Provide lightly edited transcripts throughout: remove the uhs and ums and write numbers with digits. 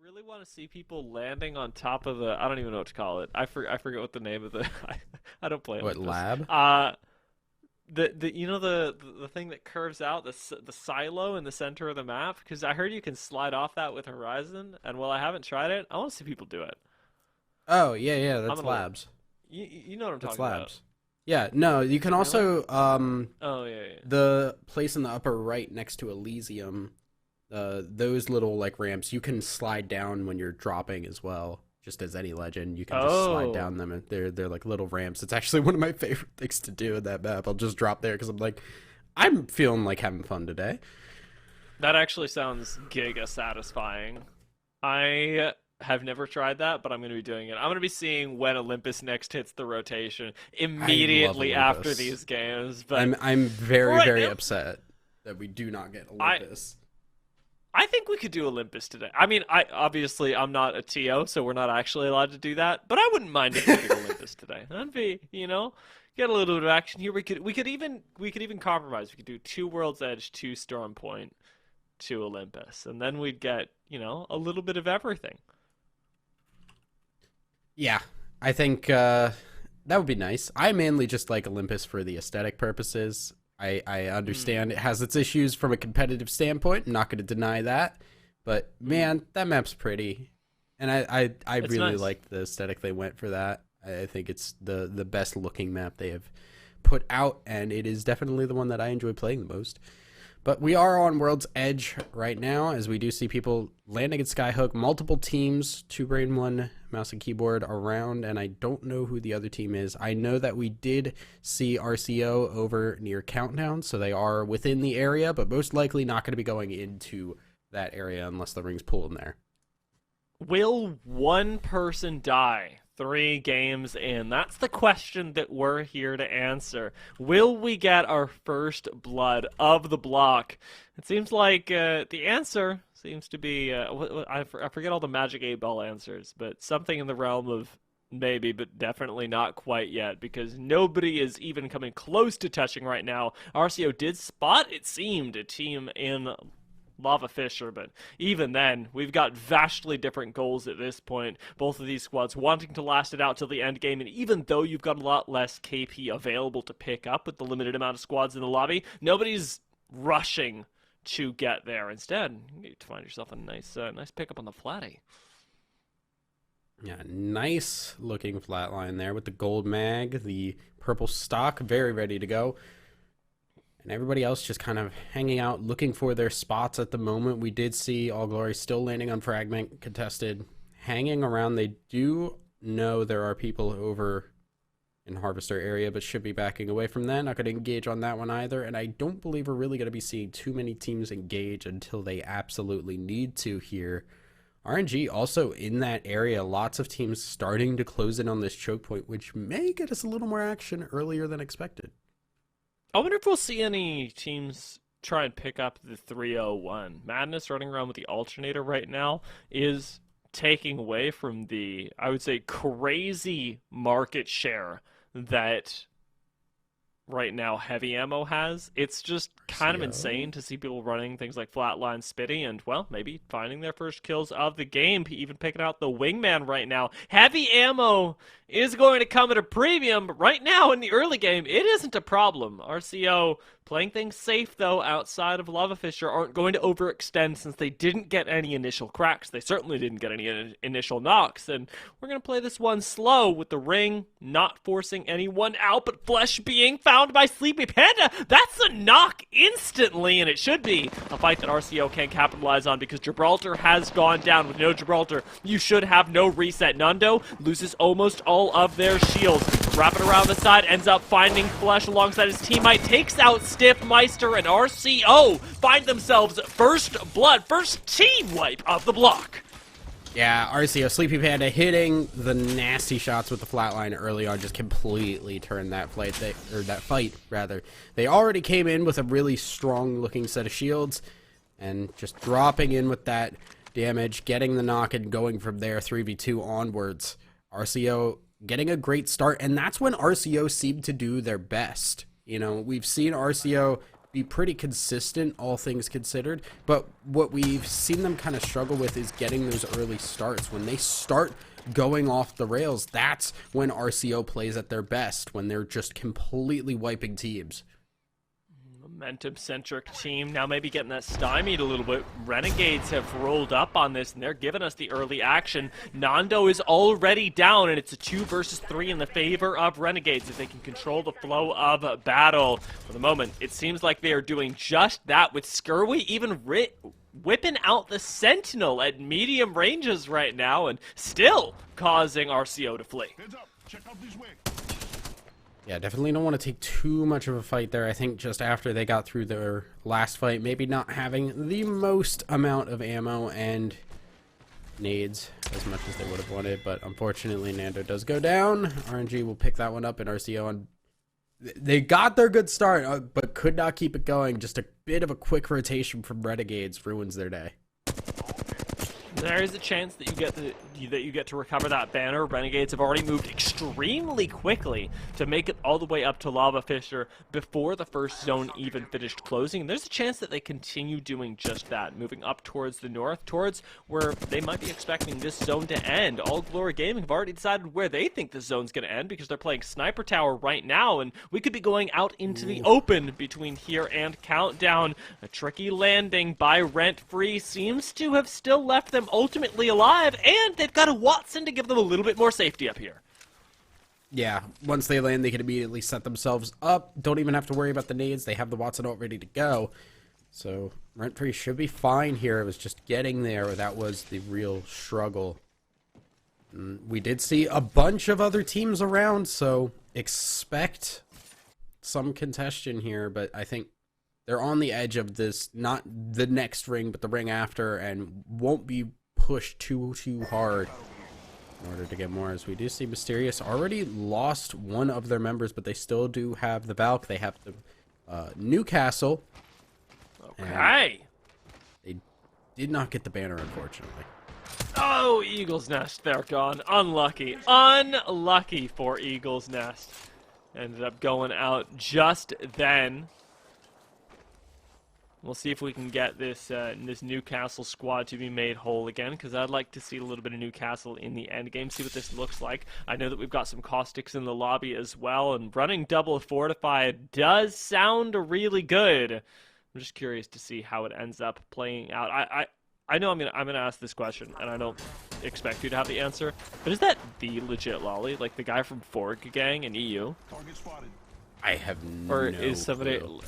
really want to see people landing on top of the. I don't even know what to call it. I forget what the name of the. I don't play What, Olympus. lab? The you know the thing that curves out the silo in the center of the map, because I heard you can slide off that with Horizon, and while I haven't tried it, I want to see people do it. Oh, yeah, yeah, I'm that's gonna. labs. You know what I'm That's talking about? labs. Yeah, no, you Is can it really? also Oh yeah, yeah. the place in the upper right next to Elysium, those little like ramps, you can slide down when you're dropping as well. Just as any legend, you can just slide Oh, down them, and they're like little ramps. It's actually one of my favorite things to do in that map. I'll just drop there because I'm like, I'm feeling like having fun today. that actually sounds giga satisfying. I have never tried that, but I'm going to be doing it. I'm going to be seeing when Olympus next hits the rotation I love immediately after Olympus. these games. But I'm for very right very now, upset that we do not get I Olympus. I think we could do Olympus today. I mean, I obviously I'm not a TO, so we're not actually allowed to do that. But I wouldn't mind if we did Olympus today. That'd be, get a little bit of action here. We could even compromise. We could do two World's Edge, two Storm Point, two Olympus, and then we'd get a little bit of everything. Yeah, I think that would be nice. I mainly just like Olympus for the aesthetic purposes. I Mm, understand it has its issues from a competitive standpoint. I'm not going to deny that. But mm. man, that map's pretty. And I It's really nice. like the aesthetic they went for that. I think it's the best looking map they have put out, and it is definitely the one that I enjoy playing the most. But we are on World's Edge right now, as we do see people landing at Skyhook, multiple teams, two brain, one mouse and keyboard around, and I don't know who the other team is. I know that we did see RCO over near Countdown, so they are within the area, but most likely not going to be going into that area unless the ring's pulling there. Will one person die 3 games in? That's the question that we're here to answer. Will we get our first blood of the block? It seems like the answer seems to be I forget all the Magic 8 Ball answers, but something in the realm of maybe, but definitely not quite yet, because nobody is even coming close to touching right now. RCO did spot, it seemed, a team in Lava Fisher, but even then, we've got vastly different goals at this point. Both of these squads wanting to last it out till the end game, and even though you've got a lot less KP available to pick up with the limited amount of squads in the lobby, nobody's rushing to get there. Instead, you need to find yourself a nice pickup on the flatty. Yeah, nice looking flatline there with the gold mag, the purple stock, very ready to go. And everybody else just kind of hanging out, looking for their spots at the moment. We did see All Glory still landing on Fragment, contested, hanging around. They do know there are people over in Harvester area, but should be backing away from that. Not going to engage on that one either. And I don't believe we're really going to be seeing too many teams engage until they absolutely need to here. RNG also in that area, lots of teams starting to close in on this choke point, which may get us a little more action earlier than expected. I wonder if we'll see any teams try and pick up the 301. Madness running around with the alternator right now is taking away from the, I would say, crazy market share that right now heavy ammo has. It's just kind of RCO. insane to see people running things like Flatline Spitty and, well, maybe finding their first kills of the game, even picking out the wingman right now. Heavy ammo is going to come at a premium, but right now in the early game, it isn't a problem. RCO playing things safe, though, outside of Lava Fisher, aren't going to overextend since they didn't get any initial cracks. They certainly didn't get any initial knocks, and we're going to play this one slow with the ring not forcing anyone out, but Flesh being found by Sleepy Panda. That's a knock instantly, and it should be a fight that RCO can capitalize on because Gibraltar has gone down. With no Gibraltar, you should have no reset. Nando loses almost all of their shields. Wrapping around the side, ends up finding Flesh alongside his teammate, takes out Stiff Meister, and RCO find themselves first blood, first team wipe of the block. Yeah, RCO Sleepy Panda hitting the nasty shots with the flatline early on just completely turned that fight rather. They already came in with a really strong looking set of shields and just dropping in with that damage, getting the knock and going from there 3v2 onwards. RCO getting a great start, and that's when RCO seemed to do their best. You know, we've seen RCO be pretty consistent, all things considered. But what we've seen them kind of struggle with is getting those early starts. When they start going off the rails, that's when RCO plays at their best, when they're just completely wiping teams. Momentum-centric team now maybe getting that stymied a little bit. Renegades have rolled up on this, and they're giving us the early action. Nando is already down, and it's a 2 versus 3 in the favor of Renegades if they can control the flow of battle. For the moment, it seems like they are doing just that, with Skirwy even whipping out the Sentinel at medium ranges right now, and still causing RCO to flee. Heads up. Check out this way. Yeah, definitely don't want to take too much of a fight there. I think just after they got through their last fight, maybe not having the most amount of ammo and nades as much as they would have wanted, but unfortunately Nando does go down. RNG will pick that one up, and RCO, and they got their good start, but could not keep it going. Just a bit of a quick rotation from Renegades ruins their day. There is a chance that you get to recover that banner. Renegades have already moved extremely quickly to make it all the way up to Lava Fisher before the first zone even finished closing. And there's a chance that they continue doing just that, moving up towards the north, towards where they might be expecting this zone to end. All Glory Gaming have already decided where they think the zone's going to end, because they're playing Sniper Tower right now, and we could be going out into the open between here and Countdown. A tricky landing by Rent Free seems to have still left them ultimately alive, and they've got a Watson to give them a little bit more safety up here. Yeah, once they land, they can immediately set themselves up. Don't even have to worry about the nades. They have the Watson all ready to go. So Rent Free should be fine here. It was just getting there. That was the real struggle. We did see a bunch of other teams around, so expect some contention here, but I think they're on the edge of this, not the next ring, but the ring after, and won't be pushed too hard in order to get more. As we do see Mysterious already lost one of their members, but they still do have the Valk. They have the Newcastle. Okay. They did not get the banner, unfortunately. Oh, Eagle's Nest, they're gone. Unlucky. Unlucky for Eagle's Nest. Ended up going out just then. We'll see if we can get this this Newcastle squad to be made whole again, because I'd like to see a little bit of Newcastle in the end game, see what this looks like. I know that we've got some caustics in the lobby as well, and running double fortified does sound really good. I'm just curious to see how it ends up playing out. I know I'm gonna ask this question, and I don't expect you to have the answer, but is that the legit Lolly, like the guy from Forg Gang in EU? Target spotted. I have no Or is somebody? clue.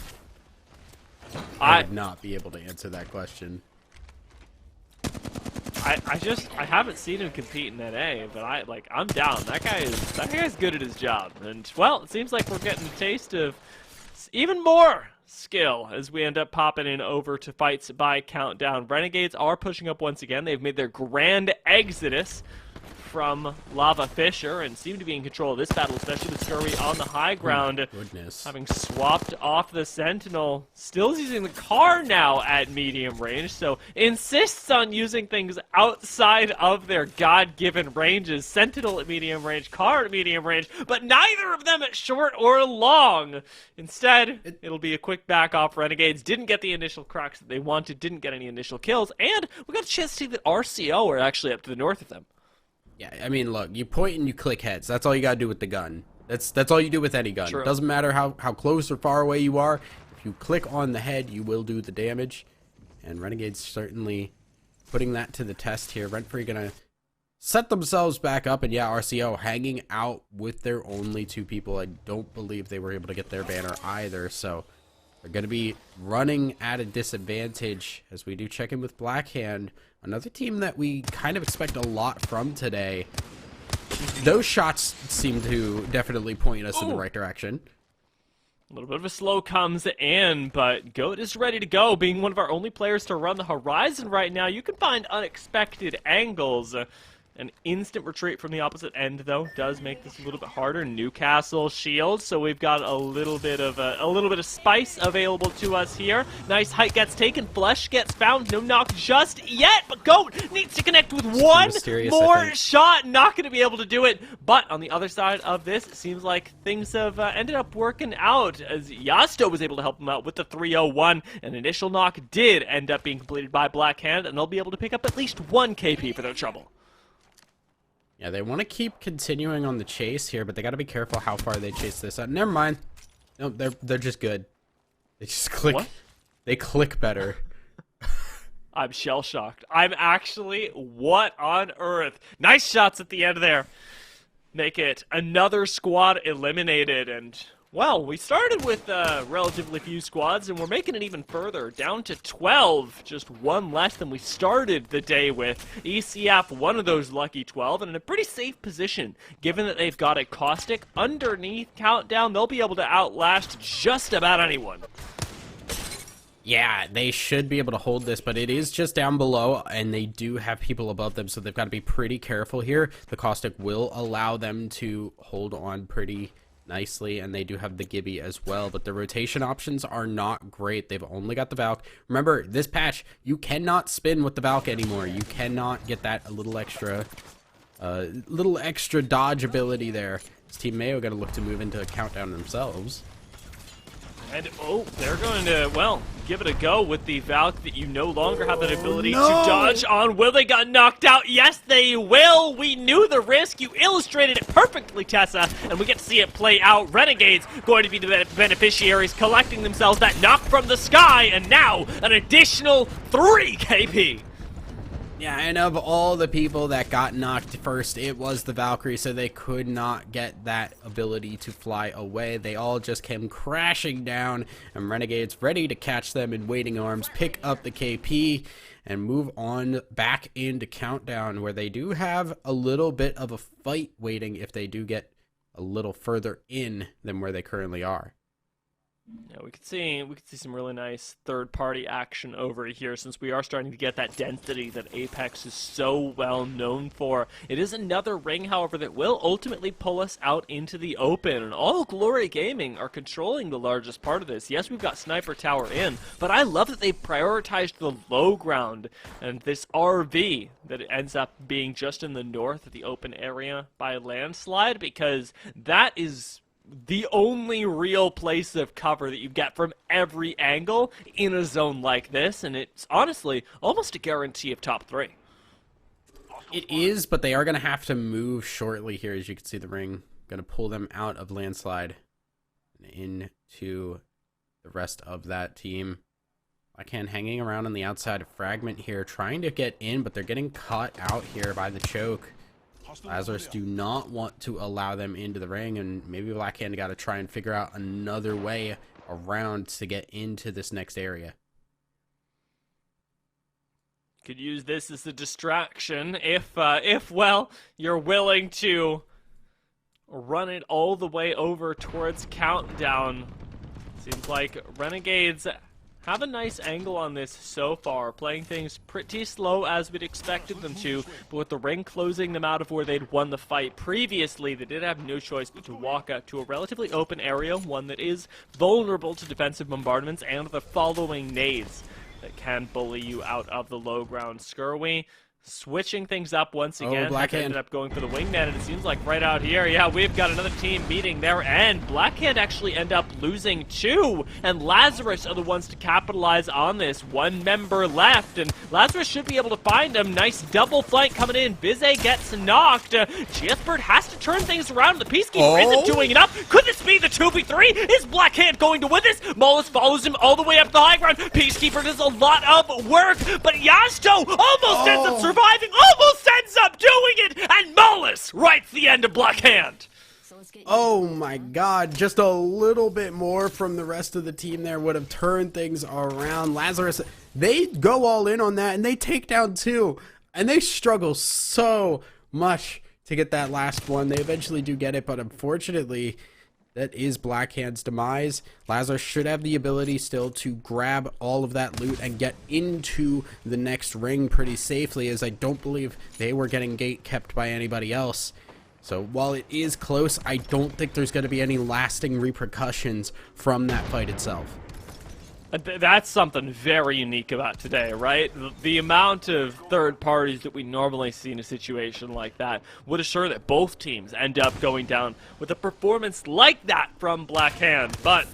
I would not be able to answer that question. I haven't seen him compete in NA, but I'm down. That guy's good at his job, and well, it seems like we're getting a taste of even more skill as we end up popping in over to fights by Countdown. Renegades are pushing up once again. They've made their grand exodus from Lava Fisher and seem to be in control of this battle, especially with Scurry on the high ground. Oh, goodness. Having swapped off the Sentinel. Still using the car now at medium range, so insists on using things outside of their God-given ranges. Sentinel at medium range, car at medium range, but neither of them at short or long. Instead, it'll be a quick back off. Renegades didn't get the initial cracks that they wanted, didn't get any initial kills, and we got a chance to see that RCO are actually up to the north of them. Yeah, I mean, look, you point and you click heads. That's all you gotta do with the gun. That's all you do with any gun. True. It doesn't matter how close or far away you are. If you click on the head, you will do the damage. And Renegades certainly putting that to the test here. Rent-Free gonna set themselves back up, and yeah, RCO hanging out with their only two people. I don't believe they were able to get their banner either, so they're gonna be running at a disadvantage as we do check in with Blackhand. Another team that we kind of expect a lot from today. Those shots seem to definitely point us in the right direction. A little bit of a slow comes in, but Goat is ready to go. Being one of our only players to run the horizon right now, you can find unexpected angles. An instant retreat from the opposite end, though, does make this a little bit harder. Newcastle shield, so we've got a little bit of spice available to us here. Nice height gets taken, flush gets found, no knock just yet, but Goat needs to connect with one more shot. Not going to be able to do it, but on the other side of this, it seems like things have ended up working out as Yasto was able to help him out with the 301. An initial knock did end up being completed by Black Hand, and they'll be able to pick up at least one KP for their trouble. Yeah, they want to keep continuing on the chase here, but they got to be careful how far they chase this. Never mind. No, they're just good. They just click. What? They click better. I'm shell-shocked. I'm actually, what on earth? Nice shots at the end there. Make it another squad eliminated, and well, we started with relatively few squads, and we're making it even further, down to 12, just one less than we started the day with. ECF, one of those lucky 12, and in a pretty safe position, given that they've got a Caustic underneath Countdown. They'll be able to outlast just about anyone. Yeah, they should be able to hold this, but it is just down below, and they do have people above them, so they've got to be pretty careful here. The Caustic will allow them to hold on pretty nicely, and they do have the Gibby as well, but the rotation options are not great. They've only got the Valk. Remember, this patch, you cannot spin with the Valk anymore. You cannot get that little extra dodge ability there. This Team Mayo going to look to move into a Countdown themselves. And, oh, they're going to, well, give it a go with the Valk that you no longer have that ability to dodge on. Will they get knocked out? Yes, they will. We knew the risk. You illustrated it perfectly, Tessa, and we get to see it play out. Renegades going to be the beneficiaries, collecting themselves that knock from the sky, and now an additional 3 KP. Yeah, and of all the people that got knocked first, it was the Valkyrie, so they could not get that ability to fly away. They all just came crashing down, and Renegades ready to catch them in waiting arms, pick up the KP, and move on back into Countdown, where they do have a little bit of a fight waiting if they do get a little further in than where they currently are. Yeah, we could see some really nice third-party action over here, since we are starting to get that density that Apex is so well known for. It is another ring, however, that will ultimately pull us out into the open, and All Glory Gaming are controlling the largest part of this. Yes, we've got Sniper Tower in, but I love that they prioritized the low ground and this RV that it ends up being just in the north of the open area by landslide, because that is the only real place of cover that you get from every angle in a zone like this, and it's honestly almost a guarantee of top 3. It is, but they are going to have to move shortly here. As you can see, the ring going to pull them out of landslide and into the rest of that team. Blackhand hanging around on the outside of Fragment here, trying to get in, but they're getting caught out here by the choke. Lazarus do not want to allow them into the ring, and maybe Blackhand got to try and figure out another way around to get into this next area. Could use this as a distraction if well, you're willing to run it all the way over towards Countdown. Seems like Renegades have a nice angle on this so far, playing things pretty slow as we'd expected them to, but with the ring closing them out of where they'd won the fight previously, they did have no choice but to walk out to a relatively open area, one that is vulnerable to defensive bombardments and the following nades that can bully you out of the low ground. Skirwy switching things up once again. Blackhand ended up going for the wingman, and it seems like right out here, yeah, we've got another team meeting their end. Blackhand actually end up losing 2, and Lazarus are the ones to capitalize on this. 1 member left, and Lazarus should be able to find him. Nice double flank coming in. Bize gets knocked. Jesper has to turn things around. The Peacekeeper isn't doing enough. Could this be the 2v3? Is Blackhand going to win this? Mollis follows him all the way up the high ground. Peacekeeper does a lot of work, but Yasto almost ends up surviving, almost ends up doing it, and Mollis writes the end of Blackhand. Oh my god, just a little bit more from the rest of the team there would have turned things around. Lazarus, they go all in on that, and they take down 2, and they struggle so much to get that last one. They eventually do get it, but unfortunately, that is Blackhand's demise. Lazarus should have the ability still to grab all of that loot and get into the next ring pretty safely, as I don't believe they were getting gate kept by anybody else. So while it is close, I don't think there's going to be any lasting repercussions from that fight itself. That's something very unique about today, right? The amount of third parties that we normally see in a situation like that would assure that both teams end up going down with a performance like that from Blackhand. But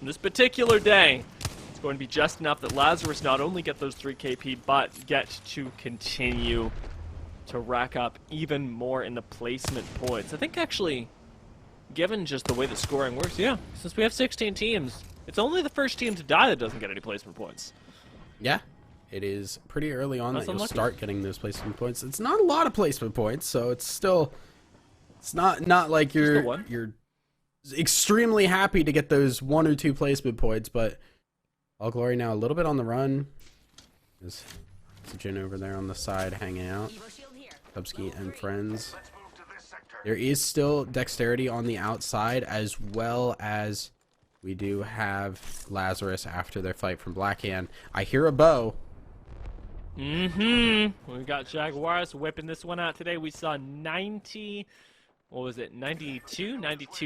on this particular day, it's going to be just enough that Lazarus not only get those 3 KP, but get to continue to rack up even more in the placement points. I think actually, given just the way the scoring works, yeah, since we have 16 teams, it's only the first team to die that doesn't get any placement points. Yeah, it is pretty early on that you'll unlucky. start getting those placement points. It's not a lot of placement points, so it's still, it's not like you're extremely happy to get those 1 or 2 placement points. But All Glory now a little bit on the run. There's Jin over there on the side hanging out. Kubsky and friends. There is still Dexterity on the outside, as well as we do have Lazarus after their fight from Blackhand. I hear a bow. We got Jaguars whipping this one out today. We saw 92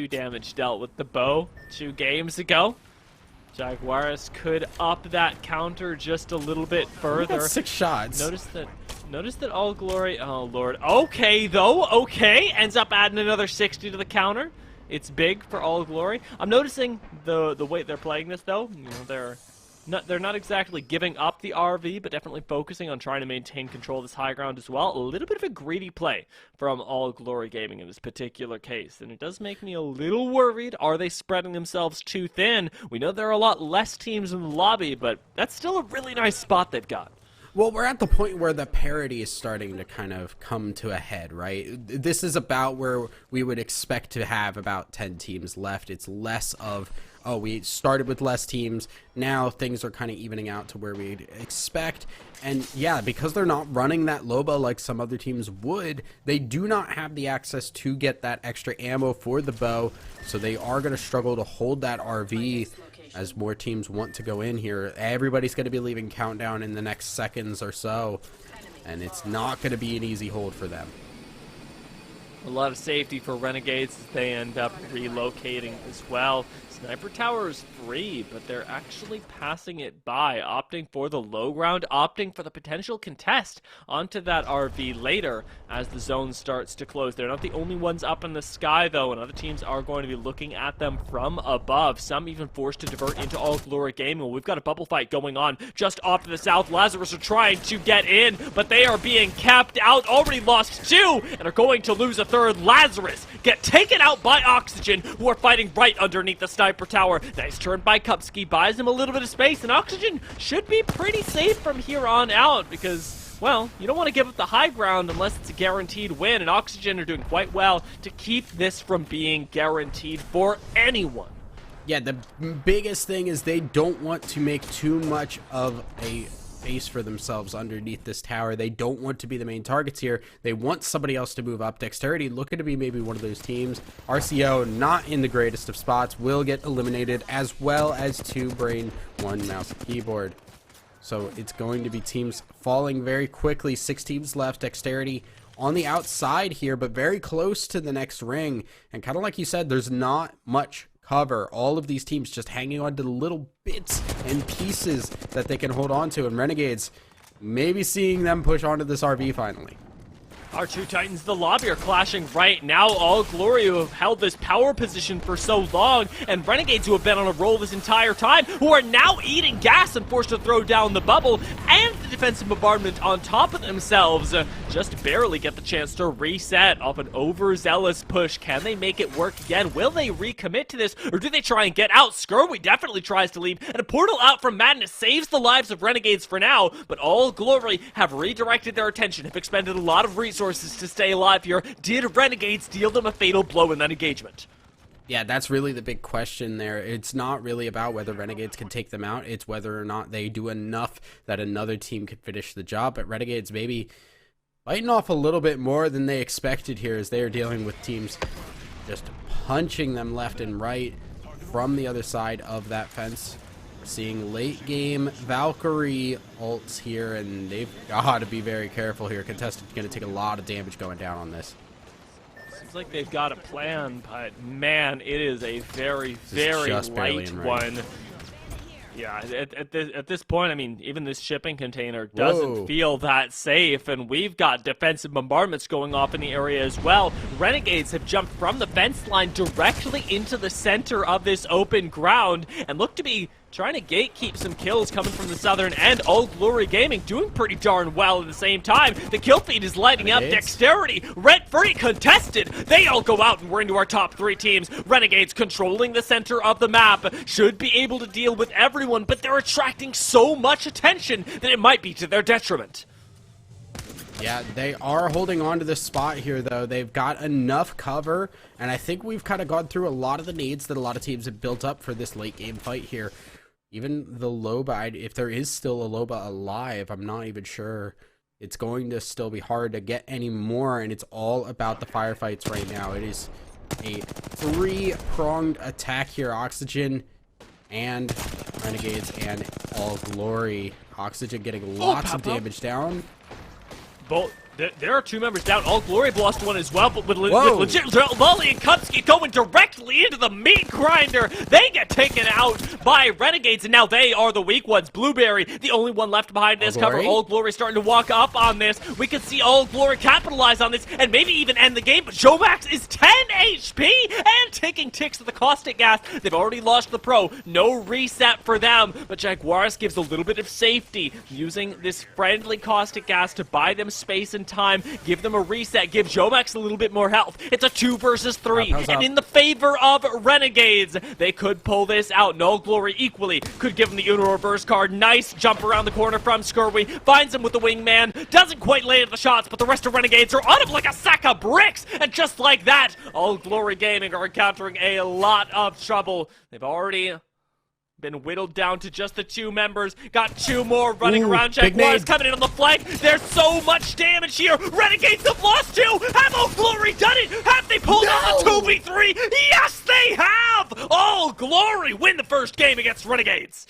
damage dealt with the bow 2 games ago. Jaguars could up that counter just a little bit further. 6 shots. Notice that All Glory, oh lord. Okay though, okay. Ends up adding another 60 to the counter. It's big for All Glory. I'm noticing the way they're playing this though. You know, they're not exactly giving up the RV, but definitely focusing on trying to maintain control of this high ground as well. A little bit of a greedy play from All Glory Gaming in this particular case, and it does make me a little worried. Are they spreading themselves too thin? We know there are a lot less teams in the lobby, but that's still a really nice spot they've got. Well, we're at the point where the parity is starting to kind of come to a head, right? This is about where we would expect to have about 10 teams left. It's less of, oh, we started with less teams. Now things are kind of evening out to where we'd expect. And yeah, because they're not running that Loba like some other teams would, they do not have the access to get that extra ammo for the bow. So they are going to struggle to hold that RV as more teams want to go in here. Everybody's going to be leaving countdown in the next seconds or so, and it's not going to be an easy hold for them. A lot of safety for Renegades as they end up relocating as well. Sniper Tower is free, but they're actually passing it by, opting for the low ground, opting for the potential contest onto that RV later as the zone starts to close. They're not the only ones up in the sky, though, and other teams are going to be looking at them from above. Some even forced to divert into All Glory Gaming. Well, we've got a bubble fight going on just off to the south. Lazarus are trying to get in, but they are being capped out. Already lost 2 and are going to lose a 3rd. Lazarus get taken out by Oxygen, who are fighting right underneath the sniper tower. Nice turn by Kupski, buys him a little bit of space, and Oxygen should be pretty safe from here on out because, well, you don't want to give up the high ground unless it's a guaranteed win, and Oxygen are doing quite well to keep this from being guaranteed for anyone. Yeah, the biggest thing is they don't want to make too much of a space for themselves underneath this tower. They don't want to be the main targets here. They want somebody else to move up. Dexterity looking to be maybe one of those teams. RCO not in the greatest of spots, will get eliminated, as well as 2 brain, 1 mouse and keyboard. So it's going to be teams falling very quickly. 6 teams left. Dexterity on the outside here, but very close to the next ring. And kind of like you said, there's not much cover. All of these teams just hanging on to the little bits and pieces that they can hold on to, and Renegades maybe seeing them push onto this RV finally. Our 2 Titans, the lobby, are clashing right now. All Glory, who have held this power position for so long, and Renegades, who have been on a roll this entire time, who are now eating gas and forced to throw down the bubble, and the defensive bombardment on top of themselves. Just barely get the chance to reset off an overzealous push. Can they make it work again? Will they recommit to this, or do they try and get out? Skirwy definitely tries to leave, and a portal out from Madness saves the lives of Renegades for now, but All Glory have redirected their attention, have expended a lot of resources to stay alive here. Did Renegades deal them a fatal blow in that engagement? Yeah, that's really the big question there. It's not really about whether Renegades can take them out. It's whether or not they do enough that another team could finish the job. But Renegades maybe biting off a little bit more than they expected here as they are dealing with teams just punching them left and right from the other side of that fence. We're seeing late game Valkyrie ults here, and they've got to be very careful here. Contestant's going to take a lot of damage going down on this. Seems like they've got a plan, but man, it is a very, very light one. Yeah, at this point, I mean, even this shipping container doesn't feel that safe, and we've got defensive bombardments going off in the area as well. Renegades have jumped from the fence line directly into the center of this open ground and look to be trying to gatekeep some kills coming from the southern end. All Glory Gaming doing pretty darn well at the same time. The kill feed is lighting up. Dexterity, rent-free, contested. They all go out, and we're into our top 3 teams. Renegades controlling the center of the map. Should be able to deal with everyone, but they're attracting so much attention that it might be to their detriment. Yeah, they are holding on to this spot here, though. They've got enough cover, and I think we've kind of gone through a lot of the needs that a lot of teams have built up for this late game fight here. Even the Loba, if there is still a Loba alive, I'm not even sure. It's going to still be hard to get any more, and it's all about the firefights right now. It is a 3-pronged attack here. Oxygen and Renegades and All Glory. Oxygen getting lots of damage down. Both. There are 2 members down. All Glory lost one as well, but with legit Lully and Kupski going directly into the meat grinder. They get taken out by Renegades, and now they are the weak ones. Blueberry, the only one left behind this cover. All Glory starting to walk up on this. We can see All Glory capitalize on this and maybe even end the game, but Jovax is 10 HP and taking ticks to the caustic gas. They've already lost the pro. No reset for them, but Jaguaris gives a little bit of safety, using this friendly caustic gas to buy them space and time, give them a reset, give Jovax a little bit more health. It's a 2 versus 3, and in the favor of Renegades, they could pull this out. No Glory equally could give them the Uno reverse card. Nice jump around the corner from Skirby, finds him with the wingman, doesn't quite land the shots, but the rest of Renegades are on him like a sack of bricks, and just like that, All Glory Gaming are encountering a lot of trouble. They've already been whittled down to just the 2 members. Got 2 more running around. Jaguars coming in on the flank. There's so much damage here. Renegades have lost 2. Have All Glory done it? Have they pulled out the 2v3? Yes, they have! All Glory win the first game against Renegades.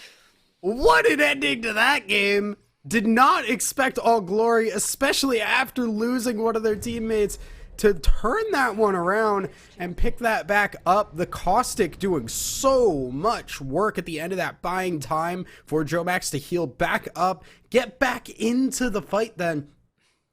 What an ending to that game. Did not expect All Glory, especially after losing one of their teammates, to turn that one around and pick that back up. The caustic doing so much work at the end of that, buying time for Jovax to heal back up, get back into the fight then.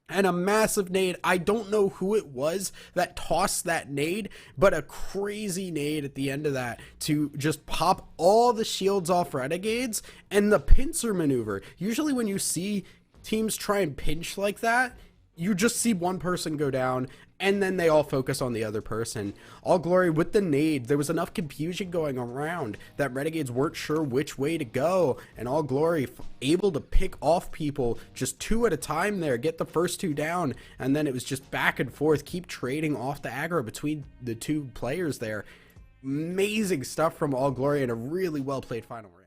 And a massive nade. I don't know who it was that tossed that nade, but a crazy nade at the end of that to just pop all the shields off Renegades. And the pincer maneuver. Usually when you see teams try and pinch like that, you just see one person go down, and then they all focus on the other person. All Glory with the nade. There was enough confusion going around that Renegades weren't sure which way to go, and All Glory able to pick off people just 2 at a time there, get the first 2 down, and then it was just back and forth, keep trading off the aggro between the 2 players there. Amazing stuff from All Glory and a really well played final round.